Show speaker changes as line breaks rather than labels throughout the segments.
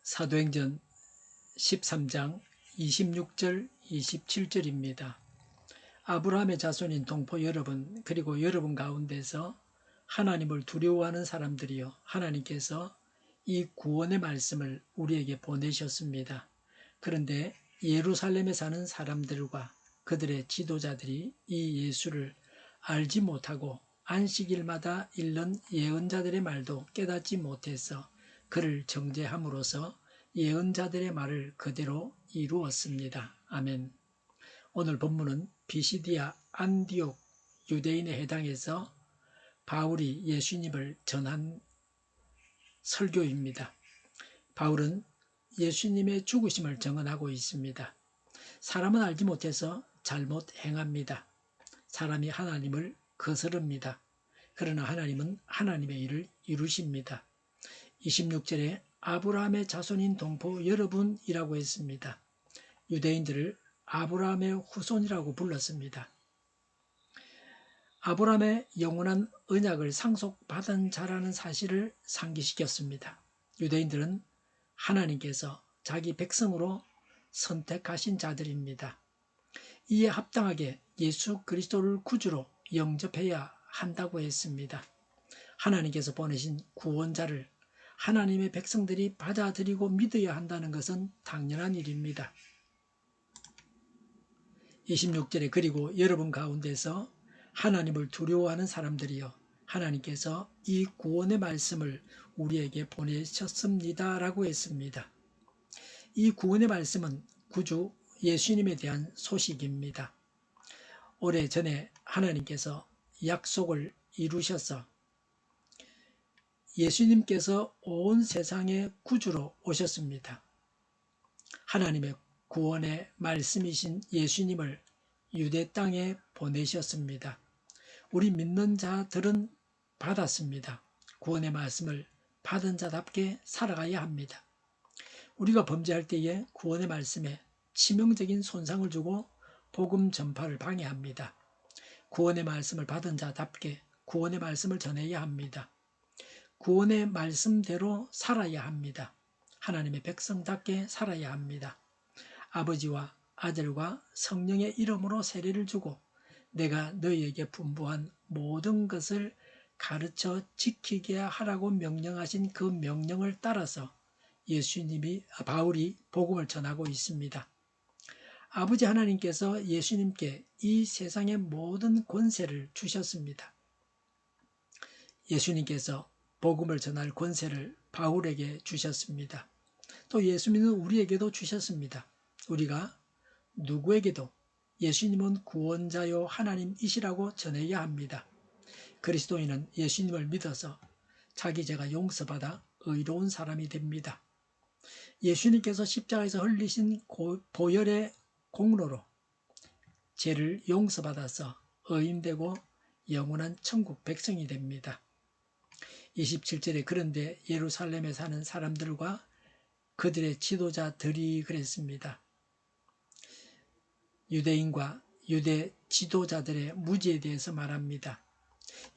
사도행전 13장 26절 27절입니다. 아브라함의 자손인 동포 여러분, 그리고 여러분 가운데서 하나님을 두려워하는 사람들이여, 하나님께서 이 구원의 말씀을 우리에게 보내셨습니다. 그런데 예루살렘에 사는 사람들과 그들의 지도자들이 이 예수를 알지 못하고 안식일마다 읽는 예언자들의 말도 깨닫지 못해서 그를 정죄함으로써 예언자들의 말을 그대로 이루었습니다. 아멘. 오늘 본문은 비시디아 안디옥 유대인에 해당해서 바울이 예수님을 전한 설교입니다. 바울은 예수님의 죽으심을 증언하고 있습니다. 사람은 알지 못해서 잘못 행합니다. 사람이 하나님을 거스릅니다. 그러나 하나님은 하나님의 일을 이루십니다. 26절에 아브라함의 자손인 동포 여러분이라고 했습니다. 유대인들을 아브라함의 후손이라고 불렀습니다. 아브라함의 영원한 언약을 상속받은 자라는 사실을 상기시켰습니다. 유대인들은 하나님께서 자기 백성으로 선택하신 자들입니다. 이에 합당하게 예수 그리스도를 구주로 영접해야 한다고 했습니다. 하나님께서 보내신 구원자를 하나님의 백성들이 받아들이고 믿어야 한다는 것은 당연한 일입니다. 26절에 그리고 여러분 가운데서 하나님을 두려워하는 사람들이여, 하나님께서 이 구원의 말씀을 우리에게 보내셨습니다 라고 했습니다. 이 구원의 말씀은 구주 예수님에 대한 소식입니다. 오래전에 하나님께서 약속을 이루셔서 예수님께서 온 세상의 구주로 오셨습니다. 하나님의 구원의 말씀이신 예수님을 유대 땅에 보내셨습니다. 우리 믿는 자들은 받았습니다. 구원의 말씀을 받은 자답게 살아가야 합니다. 우리가 범죄할 때에 구원의 말씀에 치명적인 손상을 주고 복음 전파를 방해합니다. 구원의 말씀을 받은 자답게 구원의 말씀을 전해야 합니다. 구원의 말씀대로 살아야 합니다. 하나님의 백성답게 살아야 합니다. 아버지와 아들과 성령의 이름으로 세례를 주고 내가 너희에게 분부한 모든 것을 가르쳐 지키게 하라고 명령하신 그 명령을 따라서 바울이 복음을 전하고 있습니다. 아버지 하나님께서 예수님께 이 세상의 모든 권세를 주셨습니다. 예수님께서 복음을 전할 권세를 바울에게 주셨습니다. 또 예수님은 우리에게도 주셨습니다. 우리가 누구에게도 예수님은 구원자요 하나님이시라고 전해야 합니다. 그리스도인은 예수님을 믿어서 자기 죄가 용서받아 의로운 사람이 됩니다. 예수님께서 십자가에서 흘리신 보혈의 공로로 죄를 용서받아서 의인되고 영원한 천국 백성이 됩니다. 27절에 그런데 예루살렘에 사는 사람들과 그들의 지도자들이 그랬습니다. 유대인과 유대 지도자들의 무지에 대해서 말합니다.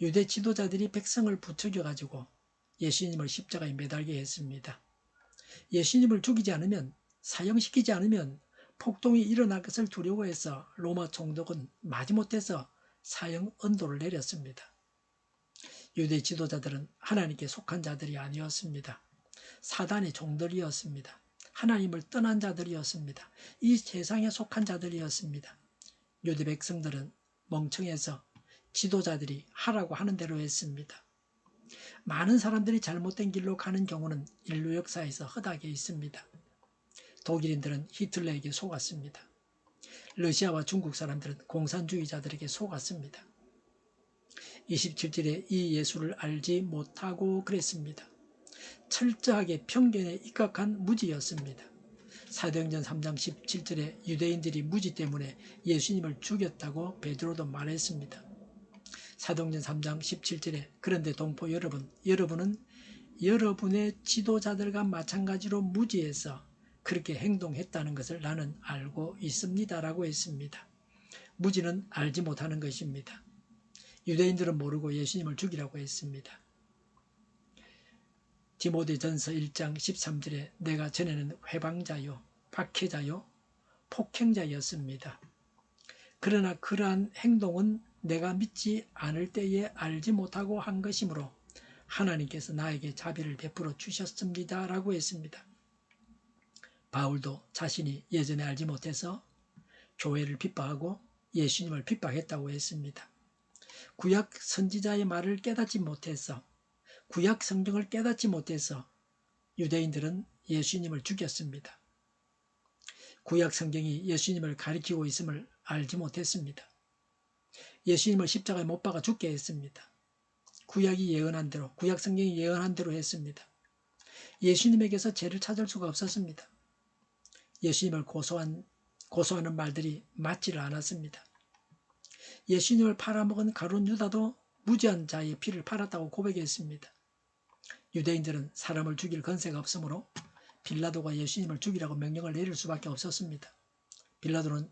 유대 지도자들이 백성을 부추겨가지고 예수님을 십자가에 매달게 했습니다. 예수님을 죽이지 않으면, 사형시키지 않으면 폭동이 일어날 것을 두려워해서 로마 총독은 마지못해서 사형 언도를 내렸습니다. 유대 지도자들은 하나님께 속한 자들이 아니었습니다. 사단의 종들이었습니다. 하나님을 떠난 자들이었습니다. 이 세상에 속한 자들이었습니다. 유대 백성들은 멍청해서 지도자들이 하라고 하는 대로 했습니다. 많은 사람들이 잘못된 길로 가는 경우는 인류 역사에서 허다하게 있습니다. 독일인들은 히틀러에게 속았습니다. 러시아와 중국 사람들은 공산주의자들에게 속았습니다. 27절에 이 예수를 알지 못하고 그랬습니다. 철저하게 편견에 입각한 무지였습니다. 사도행전 3장 17절에 유대인들이 무지 때문에 예수님을 죽였다고 베드로도 말했습니다. 사도행전 3장 17절에 그런데 동포 여러분은 여러분의 지도자들과 마찬가지로 무지해서 그렇게 행동했다는 것을 나는 알고 있습니다 라고 했습니다. 무지는 알지 못하는 것입니다. 유대인들은 모르고 예수님을 죽이라고 했습니다. 디모데전서 1장 13절에 내가 전에는 회방자요, 박해자요, 폭행자였습니다. 그러나 그러한 행동은 내가 믿지 않을 때에 알지 못하고 한 것이므로 하나님께서 나에게 자비를 베풀어 주셨습니다 라고 했습니다. 바울도 자신이 예전에 알지 못해서 교회를 핍박하고 예수님을 핍박했다고 했습니다. 구약 선지자의 말을 깨닫지 못해서, 구약 성경을 깨닫지 못해서 유대인들은 예수님을 죽였습니다. 구약 성경이 예수님을 가리키고 있음을 알지 못했습니다. 예수님을 십자가에 못 박아 죽게 했습니다. 구약이 예언한 대로, 구약 성경이 예언한 대로 했습니다. 예수님에게서 죄를 찾을 수가 없었습니다. 예수님을 고소하는 말들이 맞지를 않았습니다. 예수님을 팔아먹은 가룟 유다도 무죄한 자의 피를 팔았다고 고백했습니다. 유대인들은 사람을 죽일 권세가 없으므로 빌라도가 예수님을 죽이라고 명령을 내릴 수밖에 없었습니다. 빌라도는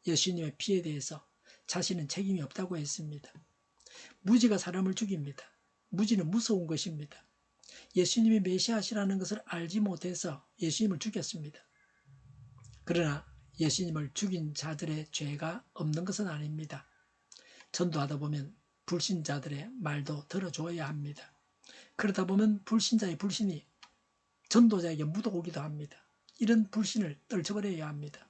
예수님의 피에 대해서 자신은 책임이 없다고 했습니다. 무지가 사람을 죽입니다. 무지는 무서운 것입니다. 예수님이 메시아시라는 것을 알지 못해서 예수님을 죽였습니다. 그러나 예수님을 죽인 자들의 죄가 없는 것은 아닙니다. 전도하다 보면 불신자들의 말도 들어줘야 합니다. 그러다 보면 불신자의 불신이 전도자에게 묻어오기도 합니다. 이런 불신을 떨쳐버려야 합니다.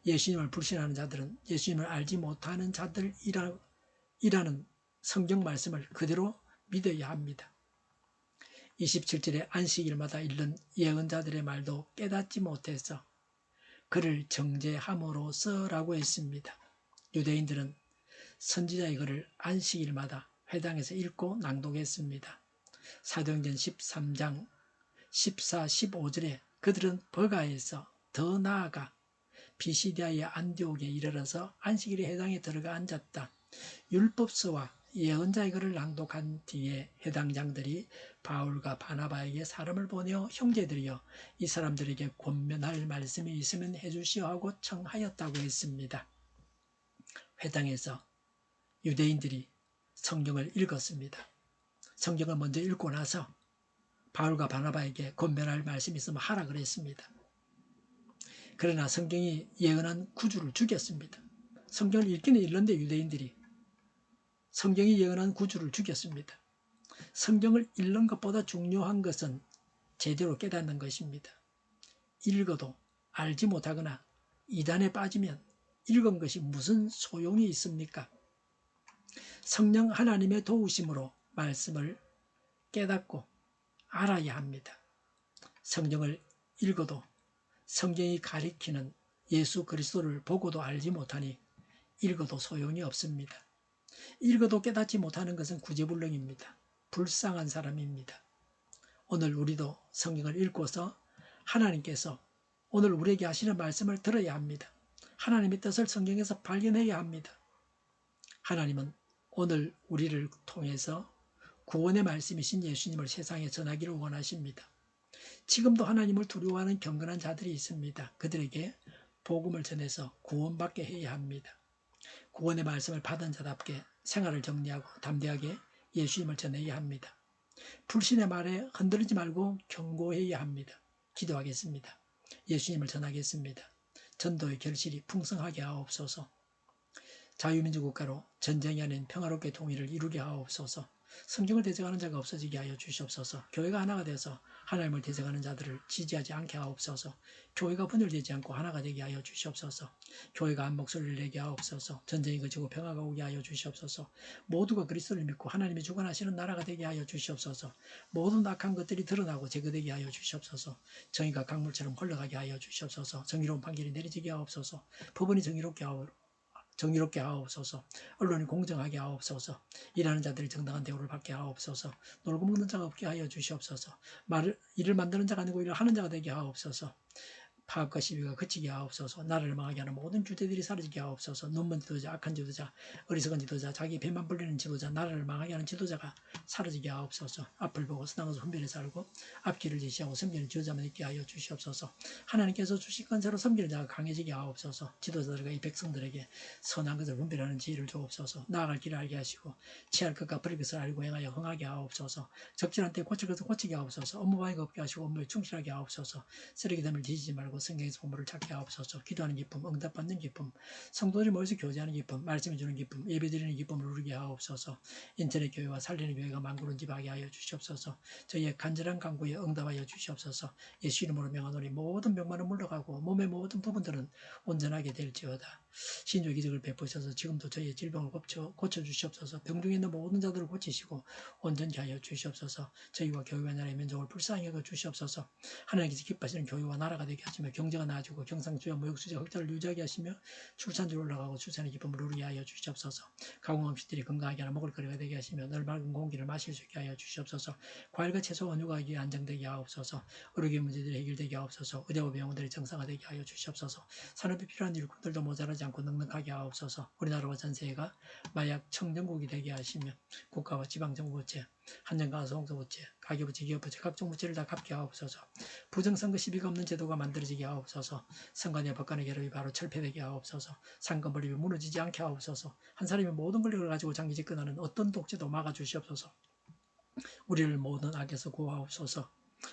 예수님을 불신하는 자들은 예수님을 알지 못하는 자들이라는 성경 말씀을 그대로 믿어야 합니다. 27절에 안식일마다 읽는 예언자들의 말도 깨닫지 못해서 그를 정죄함으로써라고 했습니다. 유대인들은 선지자의 글을 안식일마다 회당에서 읽고 낭독했습니다. 사도행전 13장 14, 15절에 그들은 버가에서 더 나아가 비시디아의 안디옥에 이르러서 안식일에 회당에 들어가 앉았다. 율법서와 예언자의 글을 낭독한 뒤에 회당장들이 바울과 바나바에게 사람을 보내어 형제들이여 이 사람들에게 권면할 말씀이 있으면 해주시오 하고 청하였다고 했습니다. 회당에서 유대인들이 성경을 읽었습니다. 성경을 먼저 읽고 나서 바울과 바나바에게 권면할 말씀이 있으면 하라 그랬습니다. 그러나 성경이 예언한 구주를 죽였습니다. 성경을 읽기는 읽는데 유대인들이 성경이 예언한 구주를 죽였습니다. 성경을 읽는 것보다 중요한 것은 제대로 깨닫는 것입니다. 읽어도 알지 못하거나 이단에 빠지면 읽은 것이 무슨 소용이 있습니까? 성령 하나님의 도우심으로 말씀을 깨닫고 알아야 합니다. 성경을 읽어도 성경이 가리키는 예수 그리스도를 보고도 알지 못하니 읽어도 소용이 없습니다. 읽어도 깨닫지 못하는 것은 구제불능입니다. 불쌍한 사람입니다. 오늘 우리도 성경을 읽고서 하나님께서 오늘 우리에게 하시는 말씀을 들어야 합니다. 하나님의 뜻을 성경에서 발견해야 합니다. 하나님은 오늘 우리를 통해서 구원의 말씀이신 예수님을 세상에 전하기를 원하십니다. 지금도 하나님을 두려워하는 경건한 자들이 있습니다. 그들에게 복음을 전해서 구원받게 해야 합니다. 구원의 말씀을 받은 자답게 생활을 정리하고 담대하게 예수님을 전해야 합니다. 불신의 말에 흔들리지 말고 경고해야 합니다. 기도하겠습니다. 예수님을 전하겠습니다. 전도의 결실이 풍성하게 하옵소서. 자유민주국가로 전쟁이 아닌 평화롭게 통일을 이루게 하옵소서. 성경을 대적하는 자가 없어지게 하여 주시옵소서. 교회가 하나가 되어서 하나님을 대적하는 자들을 지지하지 않게 하옵소서. 교회가 분열되지 않고 하나가 되게 하여 주시옵소서. 교회가 한 목소리를 내게 하옵소서. 전쟁이 그치고 평화가 오게 하여 주시옵소서. 모두가 그리스도를 믿고 하나님이 주관하시는 나라가 되게 하여 주시옵소서. 모든 악한 것들이 드러나고 제거되게 하여 주시옵소서. 정의가 강물처럼 흘러가게 하여 주시옵소서. 정의로운 판결이 내려지게 하옵소서. 법원이 정의롭게 하옵소서. 언론이 공정하게 하옵소서. 일하는 자들이 정당한 대우를 받게 하옵소서. 놀고 먹는 자가 없게 하여 주시옵소서. 일을 만드는 자가 아니고 일을 하는 자가 되게 하옵소서. 파업과 시비가 그치게 하옵소서. 나라를 망하게 하는 모든 주대들이 사라지게 하옵소서. 눈먼 지도자, 악한 지도자, 어리석은 지도자, 자기 배만 불리는 지도자, 나라를 망하게 하는 지도자가 사라지게 하옵소서. 앞을 보고 서당에서 분별해 살고 앞길을 제시하고 섬기는 지도자만 있게 하여 주시옵소서. 하나님께서 주신 건세로 섬기는 자가 강해지게 하옵소서. 지도자들과 이 백성들에게 선한 것을 분별하는 지혜를 주옵소서. 나아갈 길을 알게 하시고 취할 것과 버릴 것을 알고 행하여 흥하게 하옵소서. 적절한 때 고칠 것을 고치게 하옵소서. 업무 방해가 없게 하시고 업무에 충실하게 하옵소서. 쓰레기됨을 뒤지지 말고 성경에서 보물을 찾게 하옵소서. 기도하는 기쁨, 응답받는 기쁨, 성도들이 모여서 교제하는 기쁨, 말씀해 주는 기쁨, 예배드리는 기쁨을 누리게 하옵소서. 인터넷 교회와 살리는 교회가 만구론집하게 하여 주시옵소서. 저희의 간절한 간구에 응답하여 주시옵소서. 예수 이름으로 명하노니 모든 병만은 물러가고 몸의 모든 부분들은 온전하게 될지어다. 신조 기적을 베푸셔서 지금도 저희의 질병을 고쳐주시옵소서. 병중에 있는 모든 자들을 고치시고 온전케 하여 주시옵소서. 저희와 교회와 나라의 민족을 불쌍히 여겨 주시옵소서. 하나님께서 기뻐하시는 교회와 나라가 되게 하시며 경제가 나아지고 경상수와 무역수지 흑자를 유지하게 하시며 출산율 올라가고 출산의 기쁨을 누리게 하여 주시옵소서. 가공 음식들이 건강하게 하나 먹을거리가 되게 하시며 늘 맑은 공기를 마실 수 있게 하여 주시옵소서. 과일과 채소 원유가 안정되게 하옵소서. 의료계 문제들이 해결되게 하옵소서. 의대와 병원들이 정상화되게 하여 주시옵소서. 산업에 필요한 일꾼들도 모자라지 않고 넉넉하게 하옵소서. 우리나라와 전세계가 마약 청정국이 되게 하시며 국가와 지방정부부채, 한정가와 소홍소부채, 가계부채, 기업부채, 각종 부채를 다 갚게 하옵소서. 부정선거 시비가 없는 제도가 만들어지게 하옵소서. 선관위와 법관의 결합이 바로 철폐되게 하옵소서. 상권분립이 무너지지 않게 하옵소서. 한 사람이 모든 권력을 가지고 장기 집권하는 어떤 독재도 막아주시옵소서. 우리를 모든 악에서 구하옵소서.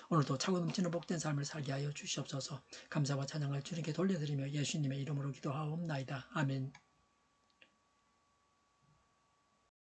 오늘도 차고 넘치는 복된 삶을 살게 하여 주시옵소서. 감사와 찬양을 주님께 돌려드리며 예수님의 이름으로 기도하옵나이다. 아멘.